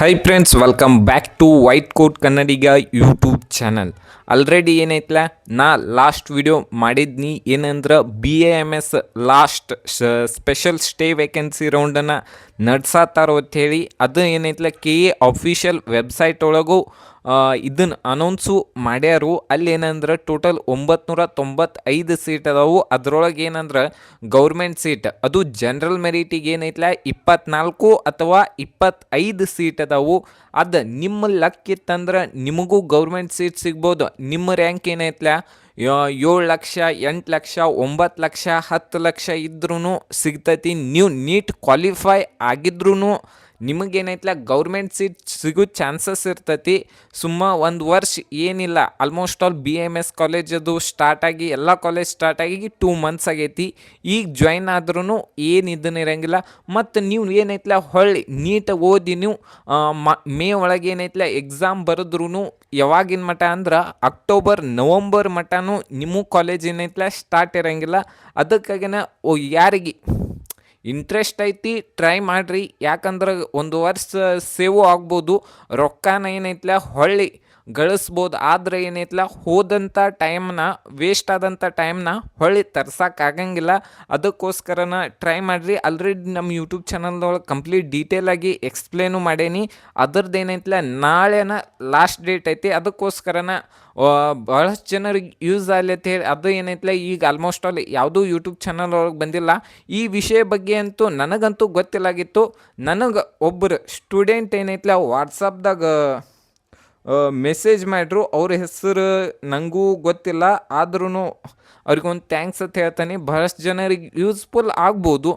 High friends, welcome back to white coat Kannadiga YouTube channel. Already ಏನೈತಲ್ಲ, ನಾ last video ಮಾಡಿದ್ನಿ. ಏನಂದ್ರೆ BAMS last special stray vacancy ರೌಂಡನ್ನು ನಡ್ಸಾತಾರೋ ಅಂಥೇಳಿ. ಅದು ಏನೈತಲ್ಲ KA ಅಫಿಷಿಯಲ್ ವೆಬ್ಸೈಟ್ ಒಳಗೂ ಇದನ್ನು ಅನೌನ್ಸು ಮಾಡ್ಯಾರು. ಅಲ್ಲಿ ಏನಂದ್ರೆ ಟೋಟಲ್ 995 ಸೀಟ್ ಅದಾವು. ಅದರೊಳಗೆ ಏನಂದ್ರೆ ಗೌರ್ಮೆಂಟ್ ಸೀಟ್ ಅದು ಜನರಲ್ ಮೆರಿಟಿಗೆ ಏನೈತಲ್ಲ 24 ಅಥವಾ 25 ಸೀಟ್ ಅದಾವು. ಅದು ನಿಮ್ಮ ಲಕ್ ಇತ್ತಂದ್ರೆ ನಿಮಗೂ ಗೌರ್ಮೆಂಟ್ ಸೀಟ್ ಸಿಗ್ಬೋದು. ನಿಮ್ಮ ರ್ಯಾಂಕ್ ಏನೈತಲ್ಲ 7 ಲಕ್ಷ, 8 ಲಕ್ಷ, 9 ಲಕ್ಷ, 10 ಲಕ್ಷ ಇದ್ರೂ ಸಿಗ್ತೈತಿ. ನೀವು ನೀಟ್ ಕ್ವಾಲಿಫೈ ಆಗಿದ್ರೂ ನಿಮಗೇನೈತಲ್ಲ ಗೌರ್ಮೆಂಟ್ ಸೀಟ್ ಸಿಗೋ ಚಾನ್ಸಸ್ ಇರ್ತೈತಿ. ಒಂದು ವರ್ಷ ಏನಿಲ್ಲ, ಆಲ್ಮೋಸ್ಟ್ ಆಲ್ BAMS ಕಾಲೇಜ್ ಅದು ಸ್ಟಾರ್ಟ್ ಆಗಿ ಎಲ್ಲ ಕಾಲೇಜ್ ಸ್ಟಾರ್ಟ್ ಆಗಿ 2 ಮಂತ್ಸ್ ಆಗೈತಿ. ಈಗ ಜಾಯ್ನ್ ಆದ್ರೂ ಏನು ಇದನ್ನ ಇರಂಗಿಲ್ಲ. ಮತ್ತು ನೀವು ಏನೈತಲ್ಲ ಹೊಳ್ಳಿ ನೀಟಾಗಿ ಓದಿ ನೀವು ಮೇ ಒಳಗೆ ಏನೈತಲ್ಲ ಎಕ್ಸಾಮ್ ಬರೆದ್ರೂ ಯಾವಾಗಿನ ಮಟ್ಟ ಅಂದ್ರೆ ಅಕ್ಟೋಬರ್ ನವಂಬರ್ ಮಟ್ಟನೂ ನಿಮ್ಮ ಕಾಲೇಜ್ ಏನೈತಲ್ಲ ಸ್ಟಾರ್ಟ್ ಇರಂಗಿಲ್ಲ. ಅದಕ್ಕಾಗಿನ ಯಾರಿಗೆ ಇಂಟ್ರೆಸ್ಟ್ ಐತಿ ಟ್ರೈ ಮಾಡಿರಿ. ಯಾಕಂದ್ರೆ ಒಂದು ವರ್ಷ ಸೇವ್ ಆಗ್ಬೋದು, ರೊಕ್ಕನ ಏನೈತಲ್ಲ ಹೊಳ್ಳಿ ಗಳಿಸ್ಬೋದು. ಆದರೆ ಏನೈತಲ್ಲ ಹೋದಂಥ ಟೈಮ್ನ ವೇಸ್ಟ್ ಆದಂಥ ಟೈಮ್ನ ಹೊಳ್ಳಿ ತರ್ಸೋಕ್ಕಾಗಂಗಿಲ್ಲ. ಅದಕ್ಕೋಸ್ಕರನ ಟ್ರೈ ಮಾಡಿರಿ. ಆಲ್ರೆಡಿ ನಮ್ಮ ಯೂಟ್ಯೂಬ್ ಚಾನಲ್ದೊಳಗೆ ಕಂಪ್ಲೀಟ್ ಡೀಟೇಲಾಗಿ ಎಕ್ಸ್ಪ್ಲೇನು ಮಾಡೇನಿ. ಅದ್ರದ್ದು ಏನೈತಲ್ಲ ನಾಳೆನ ಲಾಸ್ಟ್ ಡೇಟ್ ಐತಿ. ಅದಕ್ಕೋಸ್ಕರನ ಭಾಳಷ್ಟು ಜನರಿಗೆ ಯೂಸ್ ಆಗಲಿ ಅಂತ ಹೇಳಿ ಅದು ಏನೈತಲ್ಲ ಈಗ ಆಲ್ಮೋಸ್ಟ್ ಆಲ್ ಯಾವುದೂ ಯೂಟ್ಯೂಬ್ ಚಾನಲ್ ಒಳಗೆ ಬಂದಿಲ್ಲ. ಈ ವಿಷಯ ಬಗ್ಗೆ ಅಂತೂ ನನಗಂತೂ ಗೊತ್ತಿಲ್ಲಾಗಿತ್ತು. ನನಗೆ ಒಬ್ಬರು ಸ್ಟೂಡೆಂಟ್ ಏನೈತಲ್ಲ ವಾಟ್ಸಪ್ದಾಗ ಮೆಸೇಜ್ ಮಾಡ್ರು. ಅವ್ರ ಹೆಸರು ನನಗೂ ಗೊತ್ತಿಲ್ಲ, ಆದ್ರೂ ಅವ್ರಿಗೊಂದು ಥ್ಯಾಂಕ್ಸ್ ಅಂತ ಹೇಳ್ತಾನೆ. ಬಹಳಷ್ಟು ಜನರಿಗೆ ಯೂಸ್ಫುಲ್ ಆಗ್ಬೋದು.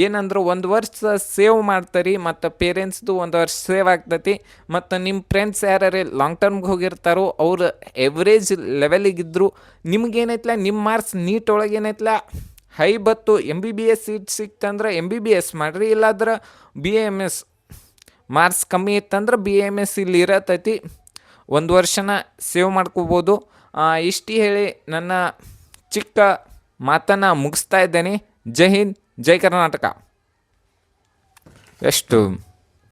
ಏನಂದ್ರೆ ಒಂದು ವರ್ಷ ಸೇವ್ ಮಾಡ್ತಾರೆ ಮತ್ತು ಪೇರೆಂಟ್ಸ್ದು ಒಂದು ವರ್ಷ ಸೇವ್ ಆಗ್ತೈತಿ. ಮತ್ತು ನಿಮ್ಮ ಫ್ರೆಂಡ್ಸ್ ಯಾರ್ಯಾರು ಲಾಂಗ್ ಟರ್ಮ್ಗೆ ಹೋಗಿರ್ತಾರೋ ಅವ್ರು ಎವ್ರೇಜ್ ಲೆವೆಲಿಗಿದ್ರು ನಿಮ್ಗೇನೈತಲ್ಲ ನಿಮ್ಮ ಮಾರ್ಕ್ಸ್ ನೀಟ್ ಒಳಗೆ ಏನೈತಲ್ಲ ಹೈ ಬತ್ತು MBBS ಸೀಟ್ ಸಿಕ್ತಂದ್ರೆ MBBS ಮಾಡಿರಿ. ಇಲ್ಲಾದ್ರೆ BAMS ಮಾರ್ಕ್ಸ್ ಕಮ್ಮಿ ಇತ್ತಂದ್ರೆ BAMS ಇಲ್ಲಿ ಇರತೈತಿ. ಒಂದು ವರ್ಷನ ಸೇವ್ ಮಾಡ್ಕೋಬೋದು. ಇಷ್ಟು ಹೇಳಿ ನನ್ನ ಚಿಕ್ಕ ಮಾತನ್ನು ಮುಗಿಸ್ತಾ ಇದ್ದೇನೆ. ಜೈ ಹಿಂದ್, ಜೈ ಕರ್ನಾಟಕ. ಎಷ್ಟು